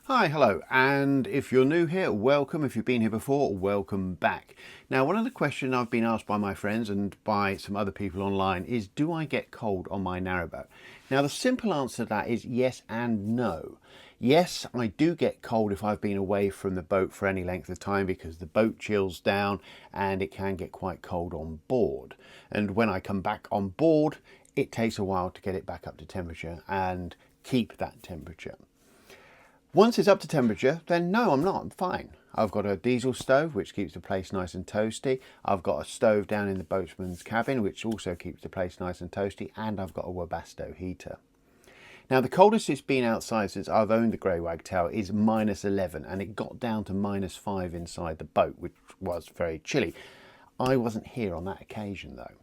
Hi, hello, and if you're new here, welcome. If you've been here before, welcome back. Now, one of the questions I've been asked by my friends and by some other people online is, do I get cold on my narrowboat? Now, the simple answer to that is yes and no. Yes, I do get cold if I've been away from the boat for any length of time because the boat chills down and it can get quite cold on board. And when I come back on board, it takes a while to get it back up to temperature and keep that temperature. Once it's up to temperature, then no, I'm not, I'm fine. I've got a diesel stove, which keeps the place nice and toasty. I've got a stove down in the boatman's cabin, which also keeps the place nice and toasty. And I've got a Webasto heater. Now, the coldest it's been outside since I've owned the Grey Wagtail is -11, and it got down to -5 inside the boat, which was very chilly. I wasn't here on that occasion, though.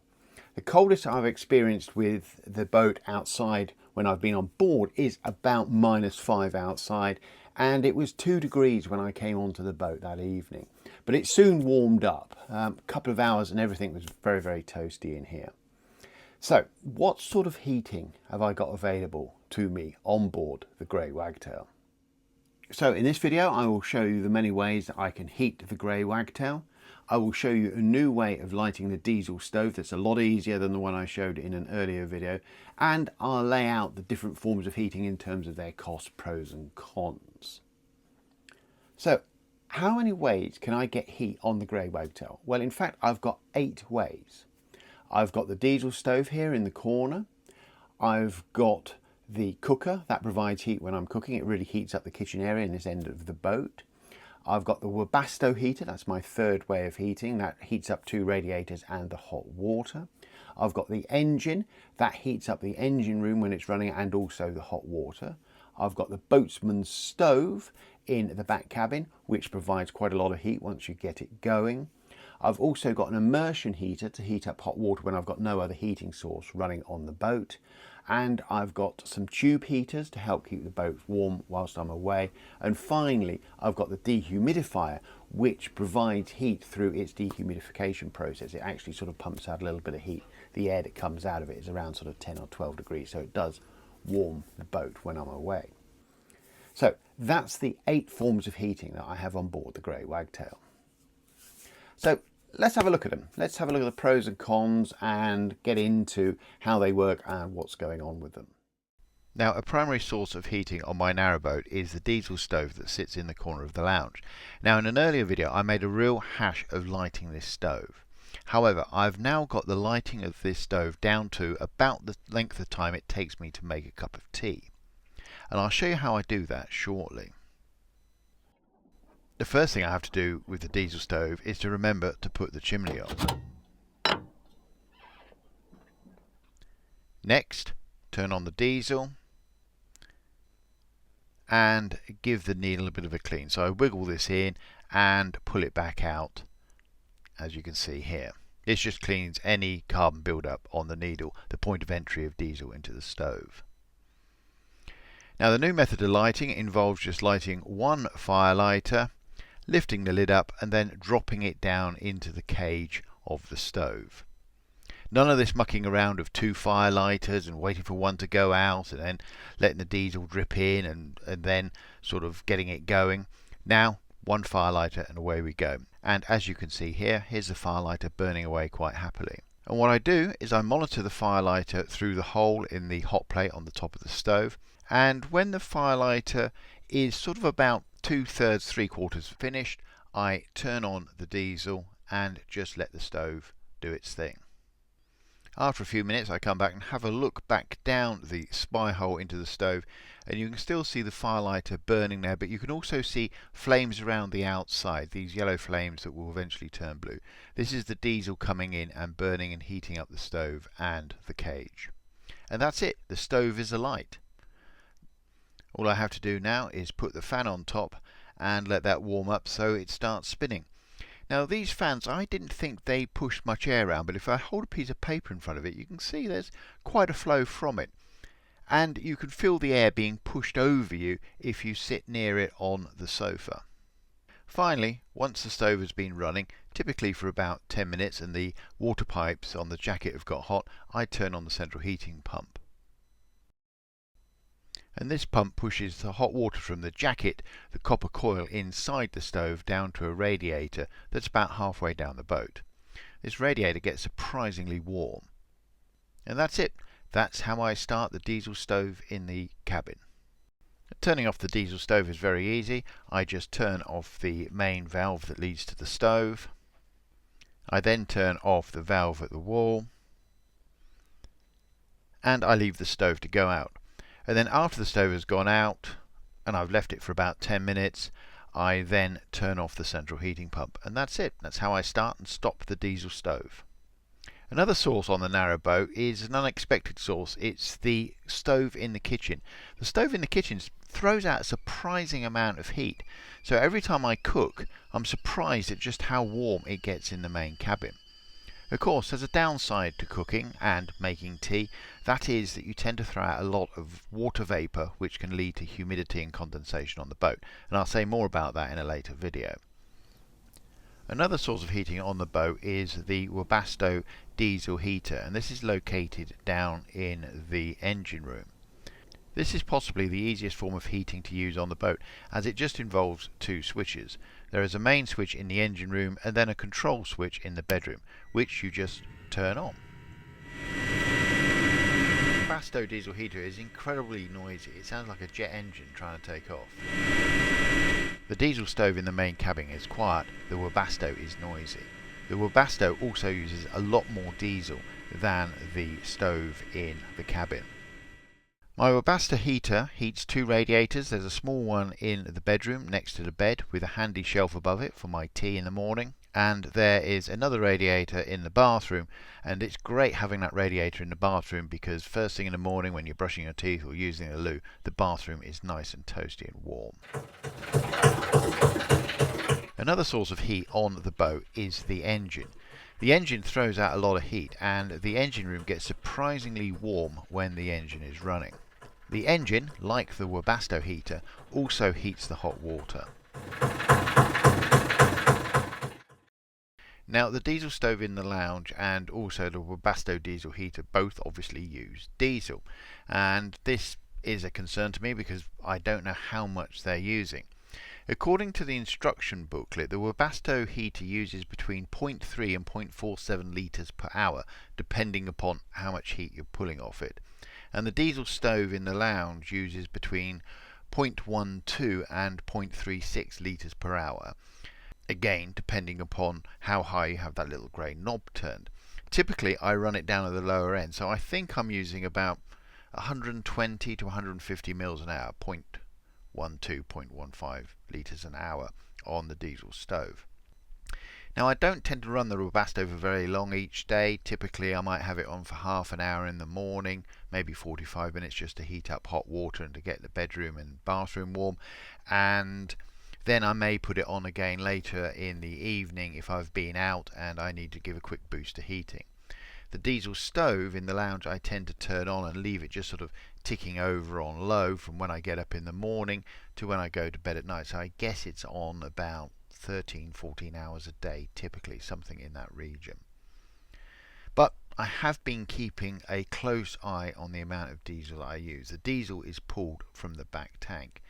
The coldest I've experienced with the boat outside when I've been on board is about -5 outside, and it was 2 degrees when I came onto the boat that evening. But it soon warmed up. A couple of hours and everything was very, very toasty in here. So, what sort of heating have I got available to me on board the Grey Wagtail? So in this video I will show you the many ways that I can heat the Grey Wagtail. I will show you a new way of lighting the diesel stove that's a lot easier than the one I showed in an earlier video, and I'll lay out the different forms of heating in terms of their costs, pros and cons. So how many ways can I get heat on the Grey Wagtail? Well, in fact I've got 8 ways. I've got the diesel stove here in the corner. I've got the cooker that provides heat when I'm cooking. It really heats up the kitchen area in this end of the boat. I've got the Webasto heater, that's my third way of heating. That heats up 2 radiators and the hot water. I've got the engine, that heats up the engine room when it's running and also the hot water. I've got the boatsman's stove in the back cabin, which provides quite a lot of heat once you get it going. I've also got an immersion heater to heat up hot water when I've got no other heating source running on the boat. And I've got some tube heaters to help keep the boat warm whilst I'm away. And finally, I've got the dehumidifier, which provides heat through its dehumidification process. It actually sort of pumps out a little bit of heat. The air that comes out of it is around sort of 10 or 12 degrees, so it does warm the boat when I'm away. So that's the 8 forms of heating that I have on board the Grey Wagtail. So let's have a look at them. Let's have a look at the pros and cons and get into how they work and what's going on with them. Now, a primary source of heating on my narrowboat is the diesel stove that sits in the corner of the lounge. Now, in an earlier video I made a real hash of lighting this stove. However, I've now got the lighting of this stove down to about the length of time it takes me to make a cup of tea. And I'll show you how I do that shortly. The first thing I have to do with the diesel stove is to remember to put the chimney on. Next, turn on the diesel and give the needle a bit of a clean. So I wiggle this in and pull it back out, as you can see here. This just cleans any carbon buildup on the needle, the point of entry of diesel into the stove. Now, the new method of lighting involves just lighting one fire lighter, lifting the lid up and then dropping it down into the cage of the stove. None of this mucking around of 2 fire lighters and waiting for one to go out and then letting the diesel drip in and then sort of getting it going. Now, one fire lighter and away we go. And as you can see here, here's the fire lighter burning away quite happily. And what I do is I monitor the fire lighter through the hole in the hot plate on the top of the stove, and when the fire lighter is sort of about 2/3, 3/4 finished, I turn on the diesel and just let the stove do its thing. After a few minutes I come back and have a look back down the spy hole into the stove, and you can still see the fire lighter burning there, but you can also see flames around the outside, these yellow flames that will eventually turn blue. This is the diesel coming in and burning and heating up the stove and the cage. And that's it, the stove is alight. All I have to do now is put the fan on top and let that warm up so it starts spinning. Now, these fans, I didn't think they pushed much air around, but if I hold a piece of paper in front of it, you can see there's quite a flow from it. And you can feel the air being pushed over you if you sit near it on the sofa. Finally, once the stove has been running, typically for about 10 minutes, and the water pipes on the jacket have got hot, I turn on the central heating pump. And this pump pushes the hot water from the jacket, the copper coil inside the stove, down to a radiator that's about halfway down the boat. This radiator gets surprisingly warm. And that's it. That's how I start the diesel stove in the cabin. Turning off the diesel stove is very easy. I just turn off the main valve that leads to the stove. I then turn off the valve at the wall. And I leave the stove to go out. And then after the stove has gone out, and I've left it for about 10 minutes, I then turn off the central heating pump. And that's it. That's how I start and stop the diesel stove. Another source on the Narrowboat is an unexpected source. It's the stove in the kitchen. The stove in the kitchen throws out a surprising amount of heat. So every time I cook, I'm surprised at just how warm it gets in the main cabin. Of course, there's a downside to cooking and making tea. That is that you tend to throw out a lot of water vapour, which can lead to humidity and condensation on the boat. And I'll say more about that in a later video. Another source of heating on the boat is the Webasto diesel heater, and this is located down in the engine room. This is possibly the easiest form of heating to use on the boat, as it just involves two switches. There is a main switch in the engine room and then a control switch in the bedroom, which you just turn on. The Webasto diesel heater is incredibly noisy. It sounds like a jet engine trying to take off. The diesel stove in the main cabin is quiet. The Webasto is noisy. The Webasto also uses a lot more diesel than the stove in the cabin. My Webasto heater heats two radiators. There's a small one in the bedroom next to the bed with a handy shelf above it for my tea in the morning. And there is another radiator in the bathroom, and it's great having that radiator in the bathroom because first thing in the morning when you're brushing your teeth or using the loo, the bathroom is nice and toasty and warm. Another source of heat on the boat is the engine. The engine throws out a lot of heat, and the engine room gets surprisingly warm when the engine is running. The engine, like the Webasto heater, also heats the hot water. Now, the diesel stove in the lounge and also the Webasto diesel heater both obviously use diesel, and this is a concern to me because I don't know how much they're using. According to the instruction booklet, the Webasto heater uses between 0.3 and 0.47 litres per hour, depending upon how much heat you're pulling off it. And the diesel stove in the lounge uses between 0.12 and 0.36 litres per hour. Again, depending upon how high you have that little grey knob turned. Typically, I run it down at the lower end, so I think I'm using about 120 to 150 mils an hour, 0.12, litres an hour on the diesel stove. Now, I don't tend to run the Webasto for very long each day. Typically I might have it on for half an hour in the morning, maybe 45 minutes just to heat up hot water and to get the bedroom and bathroom warm, and then I may put it on again later in the evening if I've been out and I need to give a quick boost to heating. The diesel stove in the lounge I tend to turn on and leave it just sort of ticking over on low from when I get up in the morning to when I go to bed at night. So I guess it's on about 13-14 hours a day, typically, something in that region. But I have been keeping a close eye on the amount of diesel I use. The diesel is pulled from the back tank,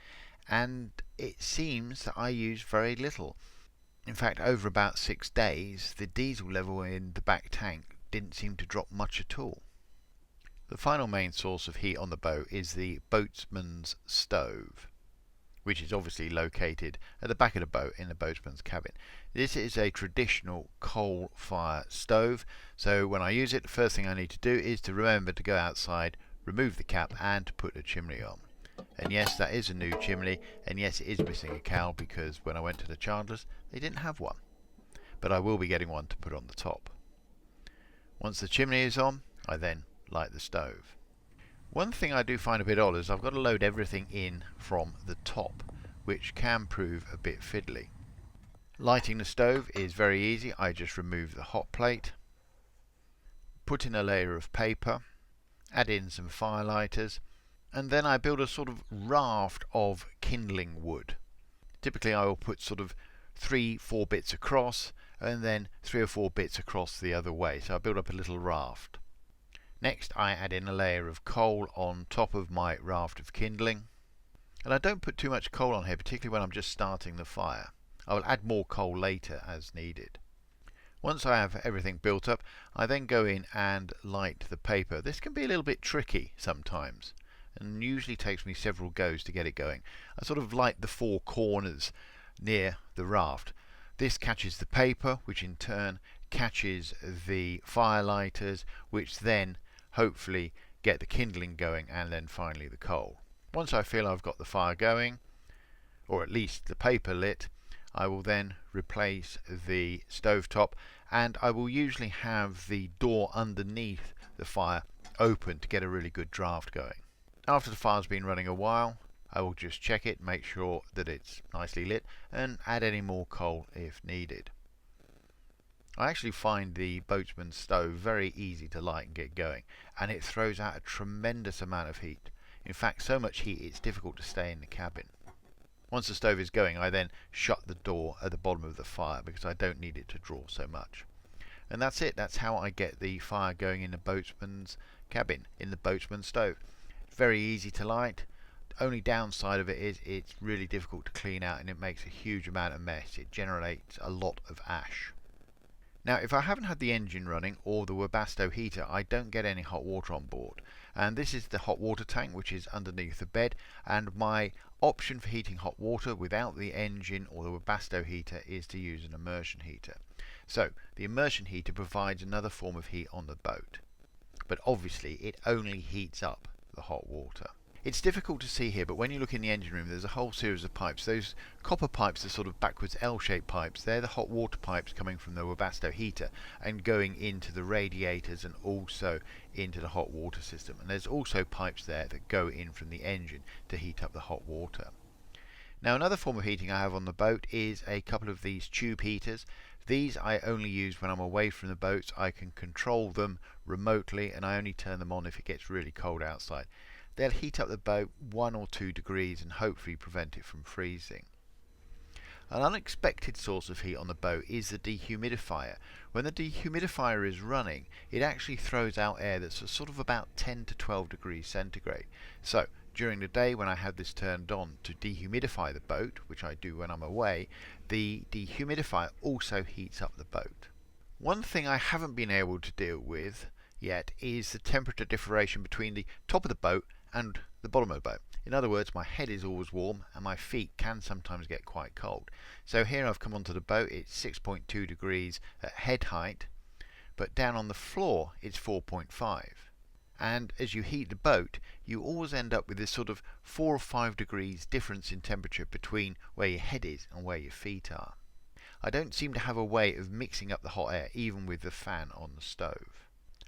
and it seems that I use very little. In fact, over about 6 days, the diesel level in the back tank didn't seem to drop much at all. The final main source of heat on the boat is the boatsman's stove, which is obviously located at the back of the boat in the boatsman's cabin. This is a traditional coal fire stove, so when I use it, the first thing I need to do is to remember to go outside, remove the cap and to put the chimney on. And yes, that is a new chimney, and yes, it is missing a cowl because when I went to the chandlers they didn't have one, but I will be getting one to put on the top. Once the chimney is on, I then light the stove. One thing I do find a bit odd is I've got to load everything in from the top, which can prove a bit fiddly. Lighting the stove is very easy. I just remove the hot plate, put in a layer of paper, add in some firelighters, and then I build a sort of raft of kindling wood. Typically I will put sort of 3-4 bits across and then 3 or 4 bits across the other way, so I build up a little raft. Next I add in a layer of coal on top of my raft of kindling. And I don't put too much coal on here, particularly when I'm just starting the fire. I will add more coal later as needed. Once I have everything built up, I then go in and light the paper. This can be a little bit tricky sometimes, and usually takes me several goes to get it going. I sort of light the four corners near the raft. This catches the paper, which in turn catches the firelighters, which then hopefully get the kindling going, and then finally the coal. Once I feel I've got the fire going, or at least the paper lit, I will then replace the stovetop, and I will usually have the door underneath the fire open to get a really good draft going. After the fire's been running a while, I will just check it, make sure that it's nicely lit, and add any more coal if needed. I actually find the Boatman stove very easy to light and get going, and it throws out a tremendous amount of heat. In fact, so much heat it's difficult to stay in the cabin. Once the stove is going, I then shut the door at the bottom of the fire because I don't need it to draw so much. And that's it. That's how I get the fire going in the boatman's cabin, in the boatman stove. Very easy to light. The only downside of it is it's really difficult to clean out, and it makes a huge amount of mess. It generates a lot of ash. Now, if I haven't had the engine running or the Webasto heater, I don't get any hot water on board. And this is the hot water tank, which is underneath the bed, and my option for heating hot water without the engine or the Webasto heater is to use an immersion heater. So the immersion heater provides another form of heat on the boat, but obviously it only heats up the hot water. It's difficult to see here, but when you look in the engine room, there's a whole series of pipes. Those copper pipes are sort of backwards L-shaped pipes. They're the hot water pipes coming from the Webasto heater and going into the radiators and also into the hot water system. And there's also pipes there that go in from the engine to heat up the hot water. Now, another form of heating I have on the boat is a couple of these tube heaters. These I only use when I'm away from the boats. I can control them remotely, and I only turn them on if it gets really cold outside. They'll heat up the boat 1 or 2 degrees and hopefully prevent it from freezing. An unexpected source of heat on the boat is the dehumidifier. When the dehumidifier is running, it actually throws out air that's sort of about 10 to 12 degrees centigrade. So during the day, when I have this turned on to dehumidify the boat, which I do when I'm away, the dehumidifier also heats up the boat. One thing I haven't been able to deal with yet is the temperature differentiation between the top of the boat and the bottom of the boat. In other words, my head is always warm and my feet can sometimes get quite cold. So here I've come onto the boat, it's 6.2 degrees at head height, but down on the floor it's 4.5. And as you heat the boat, you always end up with this sort of 4 or 5 degrees difference in temperature between where your head is and where your feet are. I don't seem to have a way of mixing up the hot air even with the fan on the stove.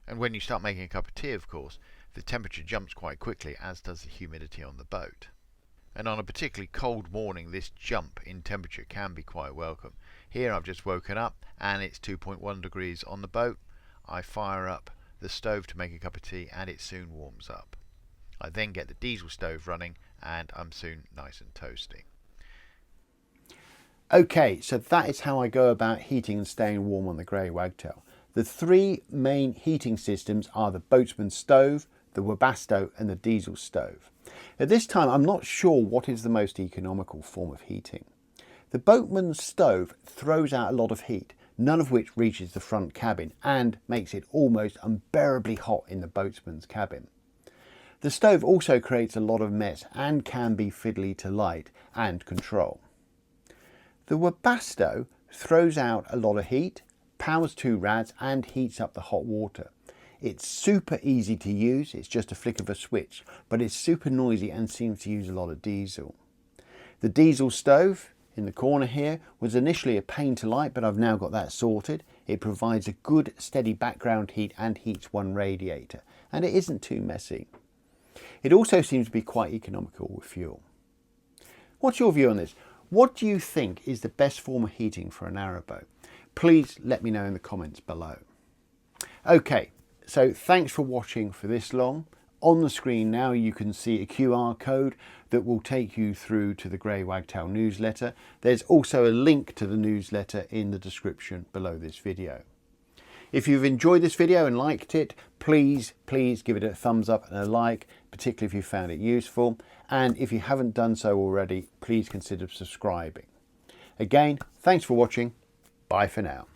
And when you start making a cup of tea, of course, the temperature jumps quite quickly, as does the humidity on the boat. And on a particularly cold morning, this jump in temperature can be quite welcome. Here I've just woken up and it's 2.1 degrees on the boat. I fire up the stove to make a cup of tea and it soon warms up. I then get the diesel stove running and I'm soon nice and toasty. Okay, so that is how I go about heating and staying warm on the Grey Wagtail. The 3 main heating systems are the Boatman stove, the Webasto and the diesel stove. At this time I'm not sure what is the most economical form of heating. The Boatman stove throws out a lot of heat, none of which reaches the front cabin and makes it almost unbearably hot in the boatsman's cabin. The stove also creates a lot of mess and can be fiddly to light and control. The Webasto throws out a lot of heat, powers 2 rads and heats up the hot water. It's super easy to use, it's just a flick of a switch, but it's super noisy and seems to use a lot of diesel. The diesel stove in the corner here was initially a pain to light, but I've now got that sorted. It provides a good steady background heat and heats 1 radiator, and it isn't too messy. It also seems to be quite economical with fuel. What's your view on this? What do you think is the best form of heating for a narrowboat? Please let me know in the comments below. Okay, so thanks for watching for this long. On the screen now you can see a QR code that will take you through to the Grey Wagtail newsletter. There's also a link to the newsletter in the description below this video. If you've enjoyed this video and liked it, please give it a thumbs up and a like, particularly if you found it useful. And if you haven't done so already, please consider subscribing. Again, thanks for watching. Bye for now.